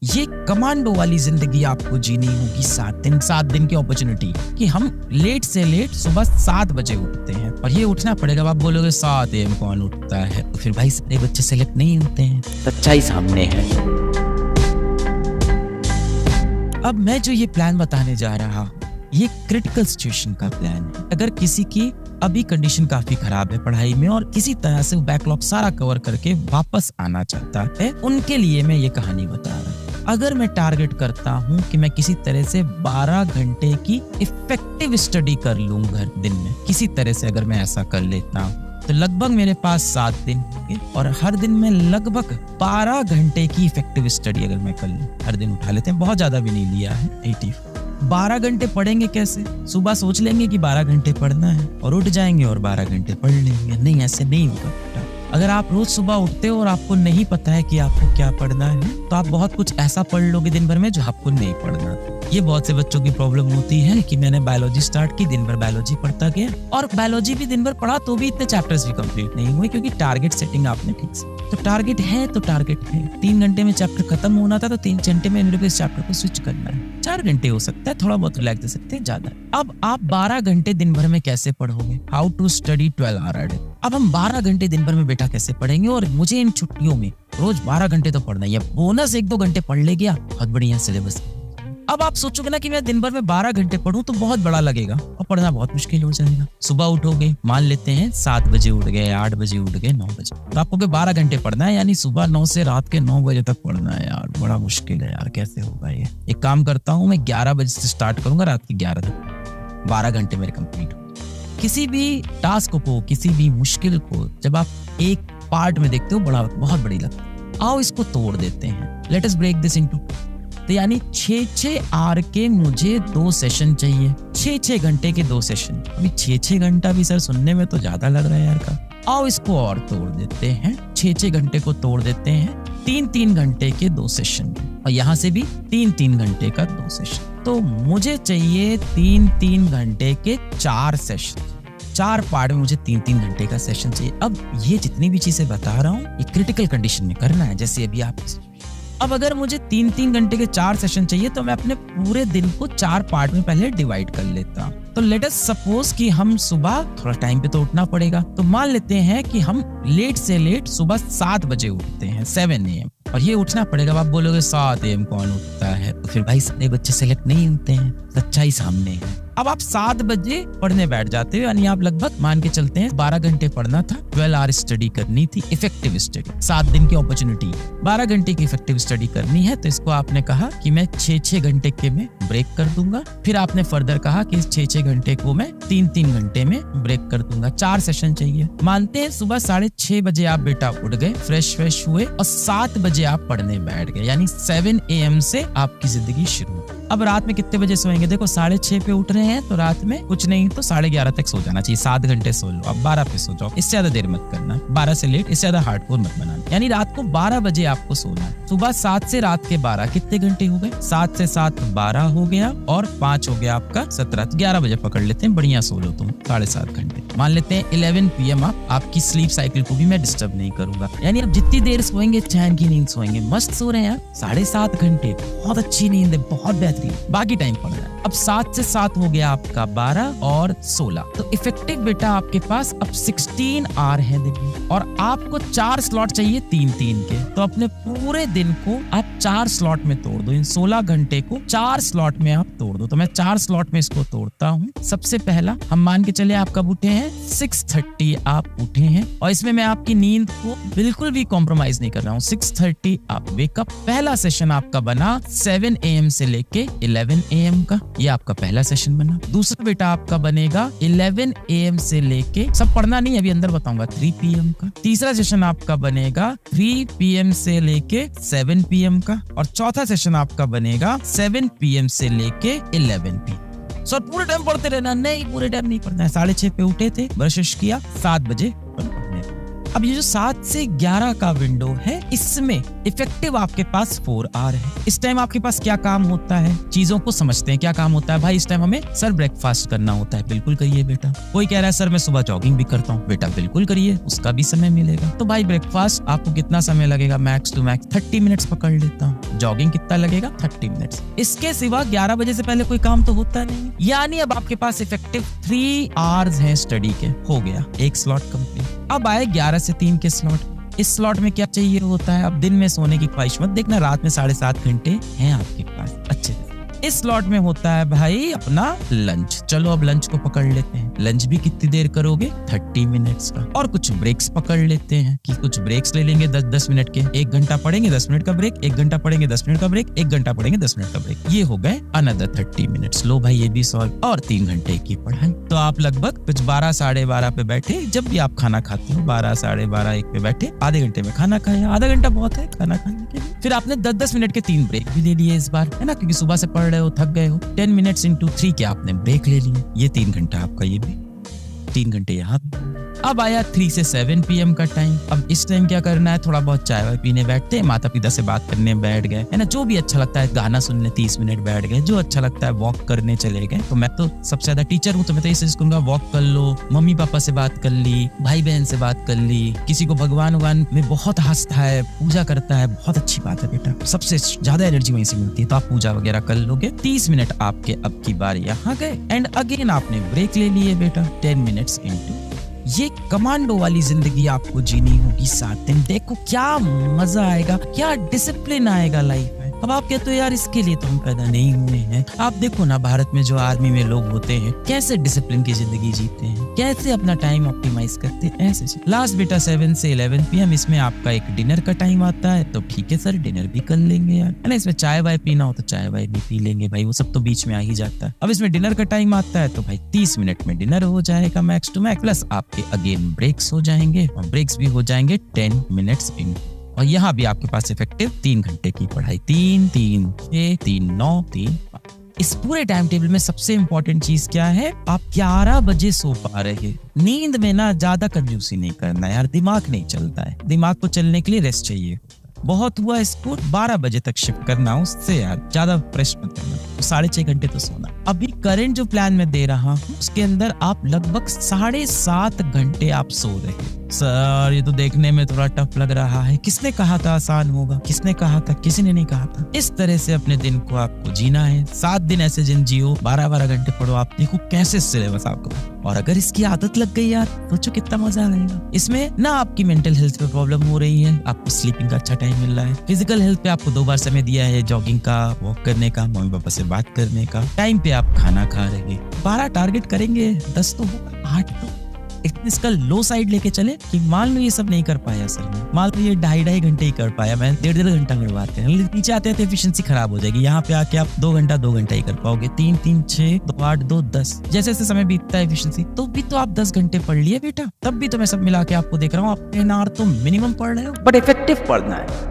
ये कमांडो वाली जिंदगी आपको जीनी होगी 7 दिन की अपॉर्चुनिटी कि हम लेट से लेट सुबह 7 बजे उठते हैं और ये उठना पड़ेगा। आप बोलोगे 7 AM कौन उठता है, तो फिर भाई सारे बच्चे सेलेक्ट नहीं होते हैं, सच्चाई सामने है। अब मैं जो ये प्लान बताने जा रहा हूँ ये क्रिटिकल सिचुएशन का प्लान है। अगर किसी की अभी कंडीशन काफी खराब है पढ़ाई में और किसी तरह से बैकलॉग सारा कवर करके वापस आना चाहता है, उनके लिए मैं ये कहानी बता रहा हूँ। अगर मैं टारगेट करता हूँ कि मैं किसी तरह से 12 घंटे की इफेक्टिव स्टडी कर लूँ घर दिन में, किसी तरह से अगर मैं ऐसा कर लेता हूँ तो लगभग मेरे पास 7 दिन होंगे और हर दिन में लगभग 12 घंटे की इफेक्टिव स्टडी अगर मैं कर लूँ, हर दिन उठा लेते हैं, बहुत ज्यादा भी नहीं लिया है 80। 12 घंटे पढ़ेंगे कैसे? सुबह सोच लेंगे कि 12 घंटे पढ़ना है और उठ जाएंगे और 12 घंटे पढ़ लेंगे। नहीं, ऐसे नहीं होगा। अगर आप रोज सुबह उठते हो और आपको नहीं पता है कि आपको क्या पढ़ना है तो आप बहुत कुछ ऐसा पढ़ लोगे दिन भर में जो आपको नहीं पढ़ना। ये बहुत से बच्चों की प्रॉब्लम होती है कि मैंने बायोलॉजी स्टार्ट की, दिन भर बायोलॉजी पढ़ता गया और बायोलॉजी भी दिन भर पढ़ा तो भी इतने चैप्टर्स भी कंप्लीट नहीं हुए क्योंकि टारगेट सेटिंग आपने ठीक से। तो टारगेट है तो टारगेट है। 3 घंटे में चैप्टर खत्म होना था तो 3 घंटे में मेरे को इस चैप्टर को स्विच करना है। 4 घंटे हो सकता है, थोड़ा बहुत रिलैक्स दे सकते हैं, ज्यादा। अब आप 12 घंटे दिन भर में कैसे पढ़ोगे? How to study 12 hour. अब हम 12 घंटे दिन भर में बेटा कैसे पढ़ेंगे? और मुझे इन छुट्टियों में रोज 12 घंटे तो पढ़ना ही है, बोनस 1-2 घंटे पढ़ ले गया, बहुत बढ़िया सिलेबस। अब आप सोचोगे ना कि मैं दिन भर में 12 घंटे पढ़ूं तो बहुत बड़ा लगेगा और पढ़ना बहुत मुश्किल हो जाएगा। सुबह उठोगे, मान लेते हैं 7 बजे उठ गए, 8 बजे उठ गए, 9 बजे, तो आपको 12 घंटे पढ़ना है, यानी सुबह 9 से रात के 9 बजे तक पढ़ना है। यार बड़ा मुश्किल है यार, कैसे होगा ये? एक काम करता हूँ, मैं 11 बजे से स्टार्ट करूंगा, रात के 11 तक 12 घंटे मेरे कंप्लीट हो। किसी भी टास्क को, किसी भी मुश्किल को जब आप एक पार्ट में देखते हो बहुत बड़ी लगती है। आओ इसको तोड़ देते हैं। Let us break this into, तो यानी 6-6 आवर के मुझे 2 सेशन चाहिए, 6-6 घंटे के 2 सेशन। अभी 6-6 घंटा भी सर सुनने में तो ज्यादा लग रहा है यार का। आओ इसको और तोड़ देते हैं, 6-6 घंटे को तोड़ देते हैं 3-3 घंटे के 2 सेशन और यहाँ से भी 3-3 घंटे का 2 सेशन। तो मुझे चाहिए 3-3 घंटे के 4 सेशन। 4 पार्ट में मुझे 3-3 घंटे का सेशन चाहिए। अब ये जितनी भी चीजें बता रहा हूँ ये क्रिटिकल कंडीशन में करना है, जैसे अभी आप। अब अगर मुझे 3-3 घंटे के 4 सेशन चाहिए तो मैं अपने पूरे दिन को 4 पार्ट में पहले डिवाइड कर लेता हूँ। तो लेट अस सपोज कि हम सुबह थोड़ा टाइम पे तो उठना पड़ेगा, तो मान लेते हैं कि हम लेट से लेट सुबह 7 बजे उठते हैं, 7 AM, और ये उठना पड़ेगा। आप बोलोगे 7 AM कौन उठता है, तो फिर भाई सारे बच्चे सेलेक्ट नहीं होते हैं, सच्चाई सामने है। अब आप 7 बजे पढ़ने बैठ जाते हो, यानी आप लगभग मान के चलते हैं 12 घंटे पढ़ना था, 12 आवर स्टडी करनी थी, इफेक्टिव स्टडी। 7 दिन की अपॉर्चुनिटी, 12 घंटे की इफेक्टिव स्टडी करनी है, तो इसको आपने कहा कि मैं 6-6 घंटे के में ब्रेक कर दूंगा। फिर आपने फर्दर कहा कि इस 6-6 घंटे को मैं 3-3 घंटे में ब्रेक कर दूंगा। 4 सेशन चाहिए। मानते हैं सुबह 6:30 बजे आप बेटा उठ गए, फ्रेश हुए और 7 बजे आप पढ़ने बैठ गए, यानी 7 AM से आपकी जिंदगी शुरू। अब रात में कितने बजे सोएंगे? देखो 6:30 पे उठ रहे हैं तो रात में कुछ नहीं तो 11:30 तक सो जाना चाहिए। 7 घंटे सो लो, अब 12 पे सो जाओ, इससे ज्यादा देर मत करना, 12 से लेट, इससे ज्यादा हार्डकोर मत बनाना। यानी रात को 12 बजे आपको सोना है। सुबह 7 से रात के 12 कितने घंटे हो गए? 7 से 7 12 हो गया और 5 हो गया आपका 17, 11 बजे पकड़ लेते हैं, बढ़िया सो लो तुम 7.5 घंटे। मान लेते हैं 11 PM आपकी स्लीप साइकिल को भी मैं डिस्टर्ब नहीं करूंगा, यानी अब जितनी देर सोएंगे चैन की नींद सोएंगे, मस्त सो रहे हैं यार, 7.5 घंटे, बहुत अच्छी नींद है, बहुत बेहतरीन। बाकी टाइम पड़ रहा है। अब 7 से 7 हो गया आपका 12 और 16, तो इफेक्टिव बेटा आपके पास अब 16 आवर है दिन में और आपको 4 स्लॉट चाहिए 3-3 के, तो अपने पूरे दिन को आप 4 स्लॉट में तोड़ दो। इन 16 घंटे को 4 स्लॉट में आप तोड़ दो। तो मैं 4 स्लॉट में इसको तोड़ता हूँ। सबसे पहला हम मान के चले आप कब उठे हैं? 6:30 आप उठे हैं और इसमें मैं आपकी नींद को बिल्कुल भी कॉम्प्रोमाइज नहीं कर रहा हूँ। 6:30 आप वेकअप। पहला सेशन आपका बना 7 AM से लेके 11 AM का, ये आपका पहला सेशन बना। दूसरा बेटा आपका बनेगा 11 AM से लेके, सब पढ़ना नहीं अभी अंदर बताऊंगा, 3 PM का। तीसरा सेशन आपका बनेगा 3 PM से लेके 7 PM का और चौथा सेशन आपका बनेगा 7 PM से लेके 11 PM। सर पूरे टाइम पढ़ते रहना? नहीं, पूरे टाइम नहीं पढ़ना है। 6:30 पे उठे थे, ब्रश किया, 7 बजे अब ये जो 7 से 11 का विंडो है, इसमें इफेक्टिव आपके पास 4 आवर है। इस टाइम आपके पास क्या काम होता है, चीजों को समझते हैं। क्या काम होता है भाई, इस टाइम हमें सर ब्रेकफास्ट करना होता है, बिल्कुल करिए बेटा। कोई कह रहा है सर मैं सुबह जॉगिंग भी करता हूँ, बेटा बिल्कुल करिए, उसका भी समय मिलेगा। तो भाई ब्रेकफास्ट आपको कितना समय लगेगा, मैक्स टू मैक्स 30 मिनट्स पकड़ लेता हूँ। जॉगिंग कितना लगेगा, 30 मिनट्स। इसके सिवा 11 बजे से पहले कोई काम तो होता नहीं, यानी अब आपके पास इफेक्टिव 3 आवर्स हैं स्टडी के। हो गया एक स्लॉट कंप्लीट। अब आए 11 से 3 के स्लॉट। इस स्लॉट में क्या चाहिए होता है, अब दिन में सोने की ख्वाहिश मत देखना, रात में 7.5 घंटे हैं आपके पास अच्छे से। इस स्लॉट में होता है भाई अपना लंच। चलो अब लंच को पकड़ लेते हैं। लंच भी कितनी देर करोगे, 30 मिनट्स का। और कुछ ब्रेक्स पकड़ लेते हैं कि कुछ ब्रेक्स ले लेंगे 10-10 मिनट के। 1 घंटा पढ़ेंगे 10 मिनट का ब्रेक, 1 घंटा पढ़ेंगे 10 मिनट का ब्रेक, 1 घंटा पढ़ेंगे 10 मिनट का ब्रेक। ये हो गए अनदर 30 मिनट्स। लो भाई ये भी सॉल्व। और 3 घंटे की पढ़ाई। तो आप लगभग कुछ 12 साढ़े 12 पे बैठे। जब भी आप खाना खाते हो 12 साढ़े 12 1 पे बैठे, आधे घंटे में खाना खाया। आधा घंटा बहुत है खाना खाने के लिए। फिर आपने 10-10 मिनट के 3 ब्रेक भी ले लिए इस बार, है ना, क्योंकि सुबह से पढ़ रहे हो, थक गए हो। 10 मिनट्स इंटू 3 के आपने ब्रेक ले लिए। ये 3 घंटा आपका, ये भी 3 घंटे यहाँ। अब आया 3 से 7 PM का टाइम। अब इस टाइम क्या करना है, थोड़ा बहुत चाय वाय पीने बैठते हैं, माता पिता से बात करने बैठ गए, है ना, जो भी अच्छा लगता है, गाना सुनने 30 मिनट बैठ गए, जो अच्छा लगता है वॉक करने चले गए। तो मैं तो सबसे ज्यादा टीचर हूँ, तो मैं तो इसे कहूंगा वॉक कर लो, मम्मी पापा से बात कर ली, भाई बहन से बात कर ली। किसी को भगवान वगवान में बहुत हंसता है, पूजा करता है, बहुत अच्छी बात है बेटा, सबसे ज्यादा एनर्जी वहीं से मिलती है, तो आप पूजा वगैरह कर लोगे। 30 मिनट आपके अब की बार यहाँ गए एंड अगेन आपने ब्रेक ले लिए बेटा। 10 मिनट्स इंटू। ये कमांडो वाली जिंदगी आपको जीनी होगी 7 दिन। देखो क्या मजा आएगा, क्या डिसिप्लिन आएगा लाइफ में। अब आप कहते हो यार इसके लिए तो हम पैदा नहीं हुए हैं। आप देखो ना भारत में जो आर्मी में लोग होते हैं, कैसे डिसिप्लिन की जिंदगी जीते हैं, कैसे अपना टाइम ऑप्टिमाइज करते हैं, ऐसे। लास्ट बेटा 7 से 11 PM इसमें आपका एक डिनर का टाइम आता है। तो ठीक है सर, डिनर भी कर लेंगे यार, है ना। इसमें चाय वाय पीना हो तो चाय वाय भी पी लेंगे भाई, वो सब तो बीच में आ ही जाता है। अब इसमें डिनर का टाइम आता है तो भाई 30 मिनट में डिनर हो जाएगा मैक्स टू मैक्स, प्लस आपके अगेन ब्रेक्स हो जाएंगे, और ब्रेक्स भी हो जाएंगे 10 मिनट्स इन। और यहाँ भी आपके पास इफेक्टिव 3 घंटे की पढ़ाई। 3, 3, 6, 3, 9, 3। इस पूरे टाइम टेबल में सबसे इंपॉर्टेंट चीज क्या है, आप 11 बजे सो पा रहे। नींद में ना ज्यादा कंजूसी नहीं करना यार, दिमाग नहीं चलता है, दिमाग को चलने के लिए रेस्ट चाहिए। बहुत हुआ इसको 12 बजे तक शिफ्ट करना, उससे यार ज्यादा फ्रेश मत करना, तो 6.5 घंटे तो सोना। अभी करंट जो प्लान में दे रहा हूँ उसके अंदर आप लगभग 7.5 घंटे आप सो रहे। सर ये तो देखने में थोड़ा टफ लग रहा है। किसने कहा था आसान होगा, किसने कहा था, किसी ने नहीं कहा था। इस तरह से अपने दिन को आपको जीना है। 7 दिन ऐसे दिन जियो, 12-12 घंटे पढ़ो, आप देखो कैसे सिलेबस आपको। और अगर इसकी आदत लग गई यार, सोचो कितना मजा आएगा। इसमें ना आपकी मेंटल हेल्थ पे प्रॉब्लम हो रही है, आपको स्लीपिंग का अच्छा टाइम मिल रहा है, फिजिकल हेल्थ पे आपको 2 बार समय दिया है, जॉगिंग का, वॉक करने का, मम्मी पापा से बात करने का, टाइम पे आप खाना खा रहे। 12 टारगेट करेंगे, 10 तो होगा, 8 तो। इसका लो साइड लेके चले कि मान लो ये सब नहीं कर पाया सर ने, मान लो ये 2.5 घंटे ही कर पाया, मैं 1.5 घंटा करवाते हैं, नीचे आते हैं एफिशिएंसी खराब हो जाएगी। यहाँ पे आके आप 2 घंटा ही कर पाओगे। 3, 3, 6, 2, 8, 2, 10 जैसे जैसे समय बीतता है एफिशिएंसी, तो भी तो आप 10 घंटे पढ़ लिए बेटा। तब भी तो मैं सब मिला के आपको देख रहा हूँ, आप 10 आवर तो मिनिमम पढ़ रहे हो, बट इफेक्टिव पढ़ना है।